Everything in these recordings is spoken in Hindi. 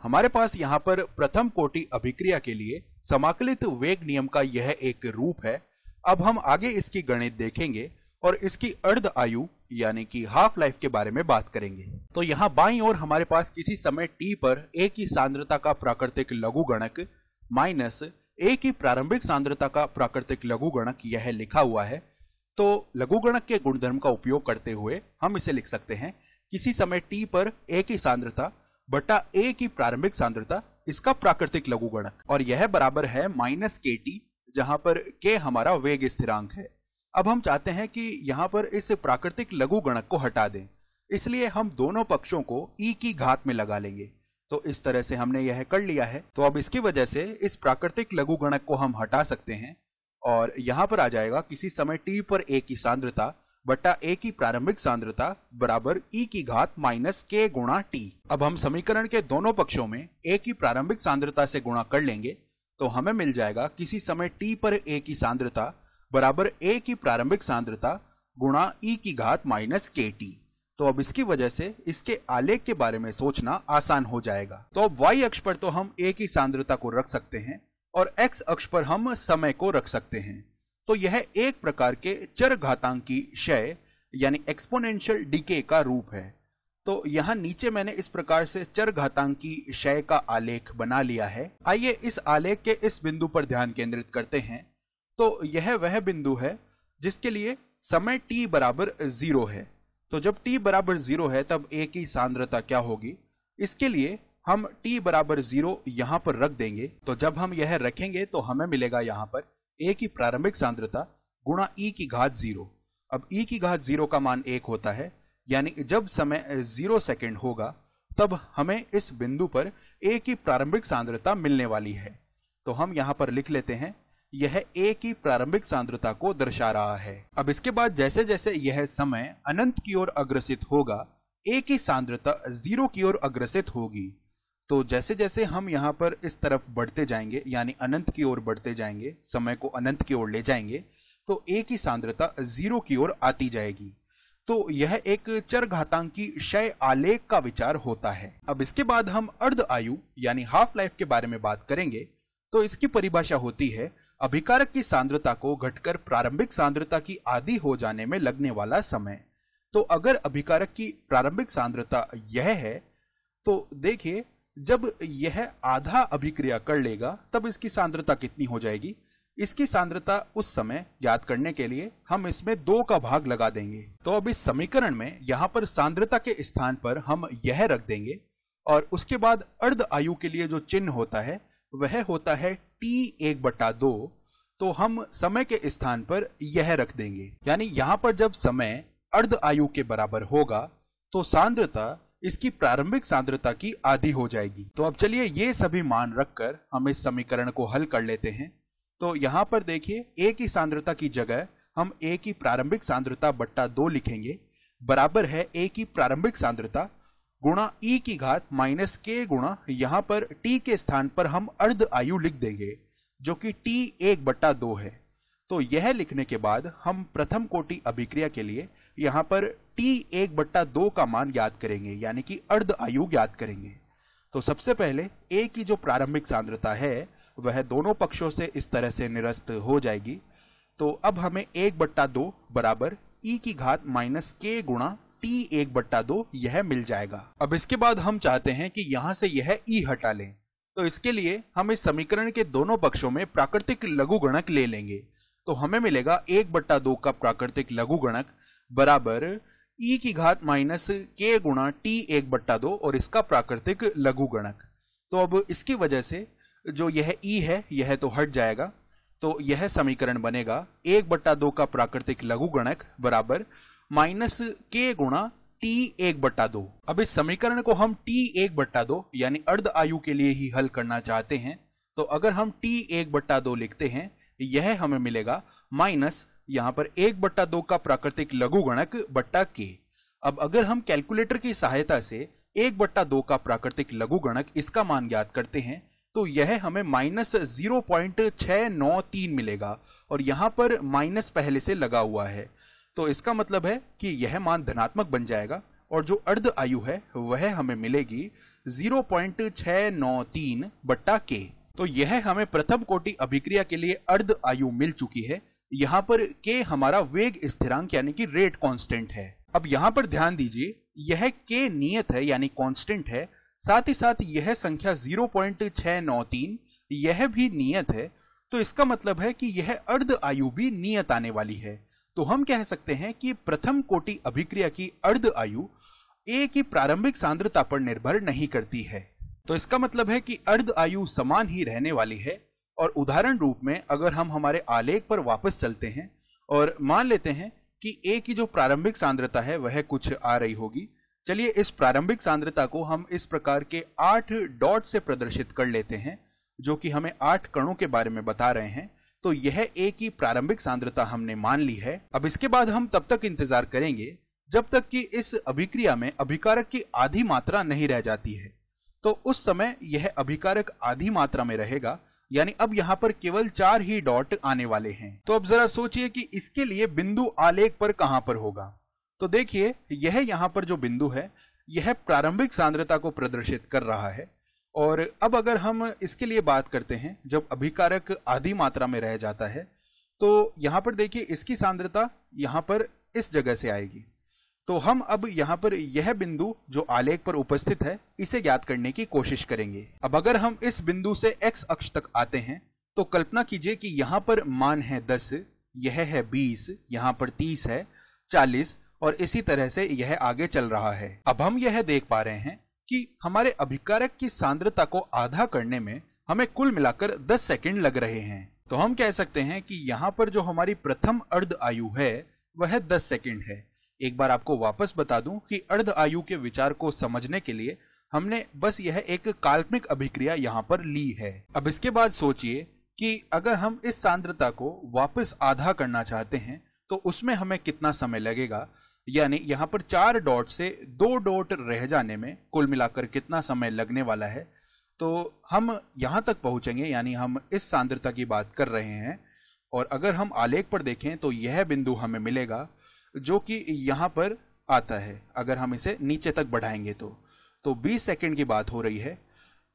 हमारे पास यहाँ पर प्रथम कोटि अभिक्रिया के लिए समाकलित वेग नियम का यह एक रूप है। अब हम आगे इसकी गणित देखेंगे और इसकी अर्ध आयु यानी कि हाफ लाइफ के बारे में बात करेंगे। तो यहाँ बाईं ओर हमारे पास किसी समय t पर a की सांद्रता का प्राकृतिक लघुगणक माइनस a की प्रारंभिक सांद्रता का प्राकृतिक लघुगणक यह लिखा हुआ है। तो लघुगणक के गुणधर्म का उपयोग करते हुए हम इसे लिख सकते हैं किसी समय t पर a की सांद्रता बटा a की प्रारंभिक सांद्रता इसका प्राकृतिक लघुगणक, और यह बराबर है माइनस kt, जहां पर k हमारा वेग स्थिरांक है। अब हम चाहते हैं कि यहां पर इस प्राकृतिक लघुगणक को हटा दें, इसलिए हम दोनों पक्षों को e की घात में लगा लेंगे। तो इस तरह से हमने यह कर लिया है। तो अब इसकी वजह से इस प्राकृतिक लघुगणक को हम हटा सकते हैं और यहां पर आ जाएगा किसी समय t पर a की सांद्रता बटा a की प्रारंभिक सांद्रता बराबर e की घात माइनस k गुणा t। अब हम समीकरण के दोनों पक्षों में a की प्रारंभिक सांद्रता से गुणा कर लेंगे तो हमें मिल जाएगा किसी समय t पर a की सांद्रता बराबर a की प्रारंभिक सांद्रता गुणा e की घात माइनस kt। तो अब इसकी वजह से इसके आलेख के बारे में सोचना आसान हो जाएगा। तो अब y अक्ष पर तो हम a की सांद्रता को रख सकते हैं और x अक्ष पर हम समय को रख सकते हैं। तो यह एक प्रकार के चर घातांकी क्षय यानी एक्सपोनेंशियल डिके का रूप है। तो यहाँ नीचे मैंने इस प्रकार से चर घातांकी क्षय का आलेख बना लिया है। आइए इस आलेख के इस बिंदु पर ध्यान केंद्रित करते हैं। तो यह वह बिंदु है जिसके लिए समय t बराबर 0 है। तो जब t बराबर 0 है तब a की सांद्रता क्या होगी, इसके लिए हम t बराबर 0 यहां पर रख देंगे। तो जब हम यह रखेंगे तो हमें मिलेगा यहां पर a की प्रारंभिक सांद्रता गुणा e की घात 0। अब e की घात 0 का मान 1 होता है, यानी जब समय 0 सेकंड होगा तब हमें इस बिंदु पर a की प्रारंभिक सांद्रता मिलने वाली है। तो हम यहां पर लिख लेते हैं यह a की प्रारंभिक सांद्रता को दर्शा रहा है। अब इसके बाद जैसे जैसे यह समय अनंत की ओर अग्रसित होगा a की सांद्रता 0 की ओर अग्रसित होगी। तो जैसे जैसे हम यहाँ पर इस तरफ बढ़ते जाएंगे यानी अनंत की ओर बढ़ते जाएंगे, समय को अनंत की ओर ले जाएंगे, तो a की सांद्रता 0 की ओर आती जाएगी। तो यह एक चर घातांकी क्षय आलेख का विचार होता है। अब इसके बाद हम अर्ध आयु यानी हाफ लाइफ के बारे में बात करेंगे। तो इसकी परिभाषा होती है अभिकारक की सांद्रता को घटकर प्रारंभिक सांद्रता की आधी हो जाने में लगने वाला समय। तो अगर अभिकारक की प्रारंभिक सांद्रता यह है तो देखिए जब यह आधा अभिक्रिया कर लेगा तब इसकी सांद्रता कितनी हो जाएगी। इसकी सांद्रता उस समय ज्ञात करने के लिए हम इसमें 2 का भाग लगा देंगे। तो अब इस समीकरण में यहाँ पर सांद्रता के स्थान पर हम यह रख देंगे और उसके बाद अर्ध आयु के लिए जो चिन्ह होता है वह होता है t1/2। तो हम समय के स्थान पर यह रख देंगे, यानी यहां पर जब समय अर्ध आयु के बराबर होगा तो सांद्रता इसकी प्रारंभिक सांद्रता की आधी हो जाएगी। तो अब चलिए ये सभी मान रखकर हम इस समीकरण को हल कर लेते हैं। तो यहां पर देखिए a की सांद्रता की जगह हम a की प्रारंभिक सांद्रता बट्टा 2 लिखेंगे, बराबर है a की प्रारंभिक सांद्रता गुणा e की घात माइनस k गुणा यहां पर t के स्थान पर हम अर्ध आयु लिख देंगे जो कि t1/2 है। तो यह लिखने के बाद हम प्रथम कोटि अभिक्रिया के लिए यहां पर t1/2 का मान ज्ञात करेंगे, यानी कि अर्ध आयु ज्ञात करेंगे। तो सबसे पहले a की जो प्रारंभिक सांद्रता है वह दोनों पक्षों से इस तरह से निरस्त हो जाएगी। तो अब हमें 1/2 बराबर e की घात माइनस k गुणा t1/2 यह मिल जाएगा। अब इसके बाद हम चाहते हैं कि यहां से यह e हटा लें। तो इसके लिए हम इस समीकरण के दोनों पक्षों में प्राकृतिक लघुगणक ले लेंगे। तो हमें मिलेगा 1/2 का प्राकृतिक लघुगणक बराबर e की घात माइनस k गुणा t1/2 और इसका प्राकृतिक लघुगणक। तो अब इसकी वजह से जो यह e है यह तो हट जाएगा। तो यह समीकरण बनेगा 1/2 का प्राकृतिक लघुगणक बराबर माइनस k गुणा t1/2। अब इस समीकरण को हम t1/2 यानी अर्ध आयु के लिए ही हल करना चाहते हैं। तो अगर हम t1/2 लिखते हैं यह हमें मिलेगा माइनस यहाँ पर 1/2 का प्राकृतिक लघुगणक बट्टा k। अब अगर हम कैलकुलेटर की सहायता से 1/2 का प्राकृतिक लघुगणक इसका मान ज्ञात करते हैं तो यह हमें माइनस 0.693 मिलेगा और यहाँ पर माइनस पहले से लगा हुआ है। तो इसका मतलब है कि यह मान धनात्मक बन जाएगा और जो अर्ध आयु है वह हमें मिलेगी 0.693/K। तो यह हमें प्रथम कोटि अभिक्रिया के लिए अर्ध आयु मिल चुकी है। यहाँ पर K हमारा वेग स्थिरांक यानी कि रेट कांस्टेंट है। अब यहाँ पर ध्यान दीजिए, यह K नियत है यानी कांस्टेंट है, साथ ही साथ यह संख्या 0.693 यह भी नियत है। तो इसका मतलब है कि यह अर्ध आयु भी नियत आने वाली है। तो हम कह सकते हैं कि प्रथम कोटि अभिक्रिया की अर्ध आयु A की प्रारंभिक सांद्रता पर निर्भर नहीं करती है। तो इसका मतलब है कि अर्ध आयु समान ही रहने वाली है। और उदाहरण रूप में अगर हम हमारे आलेख पर वापस चलते हैं और मान लेते हैं कि A की जो प्रारंभिक सांद्रता है वह कुछ आ रही होगी। चलिए इस प्रारंभिक सांद्रता को हम इस प्रकार के 8 डॉट से प्रदर्शित कर लेते हैं, जो कि हमें 8 कणों के बारे में बता रहे हैं। तो यह A की प्रारंभिक सांद्रता हमने मान ली है। अब इसके बाद हम तब तक इंतजार करेंगे जब तक कि इस अभिक्रिया में अभिकारक की आधी मात्रा नहीं रह जाती है। तो उस समय यह अभिकारक आधी मात्रा में रहेगा, यानी अब यहाँ पर केवल 4 ही डॉट आने वाले हैं। तो अब जरा सोचिए कि इसके लिए बिंदु आलेख पर कहां पर होगा। तो देखिए, यह यहाँ पर जो बिंदु है यह प्रारंभिक सांद्रता को प्रदर्शित कर रहा है। और अब अगर हम इसके लिए बात करते हैं जब अभिकारक आधी मात्रा में रह जाता है, तो यहाँ पर देखिए इसकी सांद्रता यहाँ पर इस जगह से आएगी। तो हम अब यहाँ पर यह बिंदु जो आलेख पर उपस्थित है इसे ज्ञात करने की कोशिश करेंगे। अब अगर हम इस बिंदु से x अक्ष तक आते हैं तो कल्पना कीजिए कि यहाँ पर मान है 10, यह है 20, यहाँ पर 30 है, 40 और इसी तरह से यह आगे चल रहा है। अब हम यह देख पा रहे हैं कि हमारे अभिकारक की सांद्रता को आधा करने में हमें कुल मिलाकर 10 सेकंड लग रहे हैं। तो हम कह सकते हैं कि यहाँ पर जो हमारी प्रथम अर्ध आयु है वह 10 सेकंड है। एक बार आपको वापस बता दूं कि अर्ध आयु के विचार को समझने के लिए हमने बस यह एक काल्पनिक अभिक्रिया यहाँ पर ली है। अब इसके बाद सोचिए कि अगर हम इस सांद्रता को वापस आधा करना चाहते हैं तो उसमें हमें कितना समय लगेगा, यानी यहाँ पर 4 डॉट से 2 डॉट रह जाने में कुल मिलाकर कितना समय लगने वाला है। तो हम यहाँ तक पहुंचेंगे, यानी हम इस सांद्रता की बात कर रहे हैं। और अगर हम आलेख पर देखें तो यह बिंदु हमें मिलेगा जो कि यहाँ पर आता है। अगर हम इसे नीचे तक बढ़ाएंगे तो 20 सेकंड की बात हो रही है।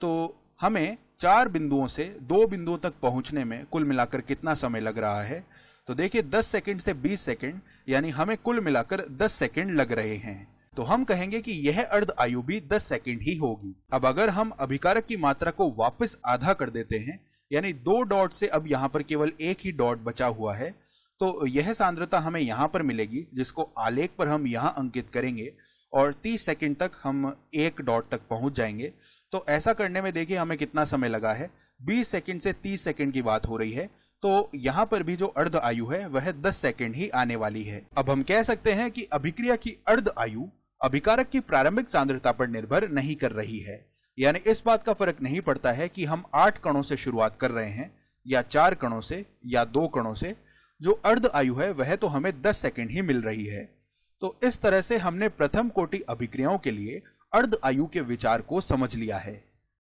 तो हमें 4 बिंदुओं से 2 बिंदुओं तक पहुंचने में कुल मिलाकर कितना समय लग रहा है। तो देखिए 10 सेकंड से 20 सेकंड, यानी हमें कुल मिलाकर 10 सेकंड लग रहे हैं। तो हम कहेंगे कि यह अर्ध आयु भी 10 सेकंड ही होगी। अब अगर हम अभिकारक की मात्रा को वापस आधा कर देते हैं, यानी 2 डॉट से अब यहाँ पर केवल 1 ही डॉट बचा हुआ है, तो यह सांद्रता हमें यहाँ पर मिलेगी जिसको आलेख पर हम यहाँ अंकित करेंगे और 30 सेकंड तक हम 1 डॉट तक पहुंच जाएंगे। तो ऐसा करने में देखिए हमें कितना समय लगा है, 20 सेकंड से 30 सेकंड की बात हो रही है। तो यहाँ पर भी जो अर्ध आयु है वह 10 सेकंड ही आने वाली है। अब हम कह सकते हैं कि अभिक्रिया की अर्ध आयु अभिकारक की प्रारंभिक सांद्रता पर निर्भर नहीं कर रही है, यानी इस बात का फर्क नहीं पड़ता है कि हम 8 कणों से शुरुआत कर रहे हैं या 4 कणों से या 2 कणों से। जो अर्ध आयु है वह तो हमें 10 सेकंड ही मिल रही है। तो इस तरह से हमने प्रथम कोटि अभिक्रियाओं के लिए अर्ध आयु के विचार को समझ लिया है।